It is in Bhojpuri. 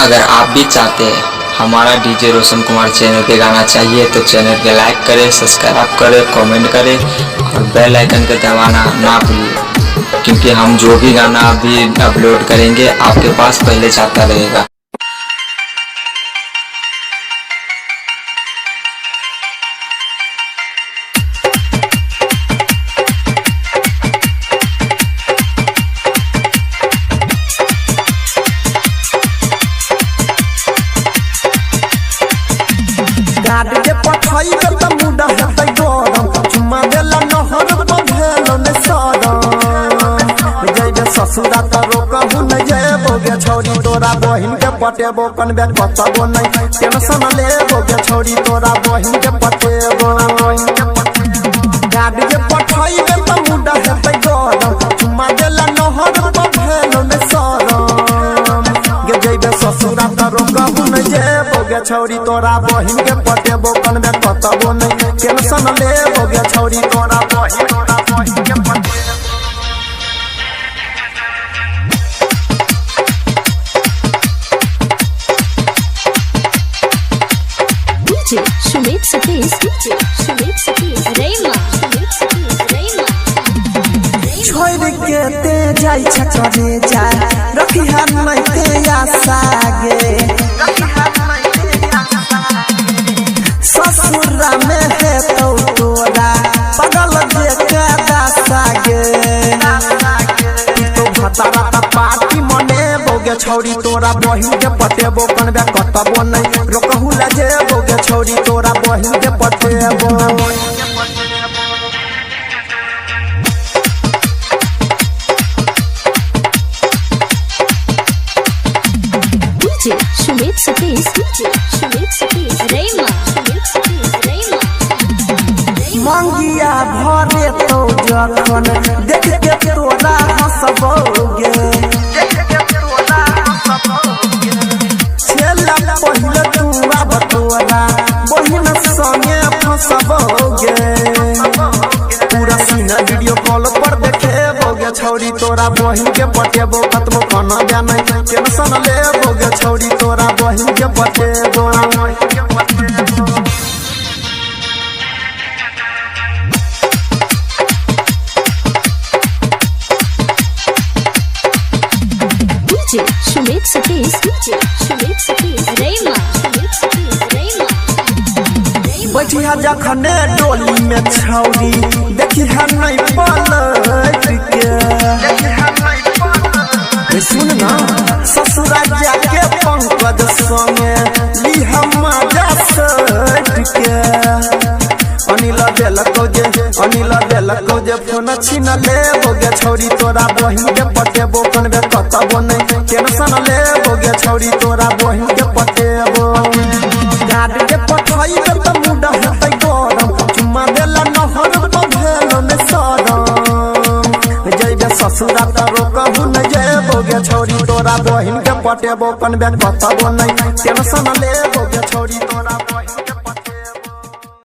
अगर आप भी चाहते हैं हमारा डीजे रोशन कुमार चैनल पे गाना चाहिए तो चैनल के लाइक करें, सब्सक्राइब करें, कमेंट करें और बेल आइकन को दबाना ना भूलिए, क्योंकि हम जो भी गाना अभी अपलोड करेंगे आपके पास पहले जाता रहेगा। गाड़ी के पठाई त मुडा हेतै गरम, चुम्मा देला नहर पर भेलो ने सरम। जइबे ससुरा त रोकहु न जेबो गे छौरी, तोरा बहिन के पटेबो कनबे बताबो नै, टेंशन लेबो गे छौरी, तोरा बहिन के पटेबो। गाड़ी के पठाई त मुडा हेतै गरम, चुम्मा देला नहर पर भेलो ने सरम। गे जइबे ससुरा त रोकहु न जेबो गे छौरी, तोरा बहिन के पटेबो कनबे बताबो नै, टेंशन लेबो गे छौरी, तोरा बहिन के पटेबो। सुमित सतीश, सुमित सतीश रेमा, छोड़ के ते जाई छकरे जा, रखी हाथ नै ते आशा गे। ससुरा में है तो तोरा पगल जे के दासा गे। तो भतारा त पार्टी मने बोगे छौरी, तोरा बहिन के पटेबो कनबे कतबो नै, रोकहु ला जेबो गे छौरी, तोरा बहिन के पटेबो। सुमित सतीश, सुमित सतीश रेमा, मंगिया भरे तो जखन देख के तोरा हंसबोगे, छेला पहिले तू आब तोरा बहिन संगे फंसबोगे। पूरा सीना वीडियो कॉल पर देखेबोगे छौरी, तोरा बहिन के पटेबो कतबो खाना जानै, टेंशन लेबोगे छौरी, तोरा बहिन के पटेबो। सुमित सतीश, सुमित सतीश रेमा, बैठिया जखने डोली में छौरी, देखी है नहीं पलट के। सुन ना ससुरा जाके पंकज संगे ली हम मजा सट के। अनिल देलको जे फोन छीन लेबो गे छौरी, तोरा बहिन के पटेबो कनबे कतबो नै, टेंशन लेबो गे छौरी, तोरा बहिन के पटेबो। गाड़ी के पठाई त मुडा हेतै गरम, चुम्मा देला नहर पर भेलो ने सरम। जइबे ससुरा त रोकहु न जेबो गे छौरी, तोरा बहिन के पटेबो कनबे कतबो नै, टेंशन लेबो गे छौरी, तोरा बहिन।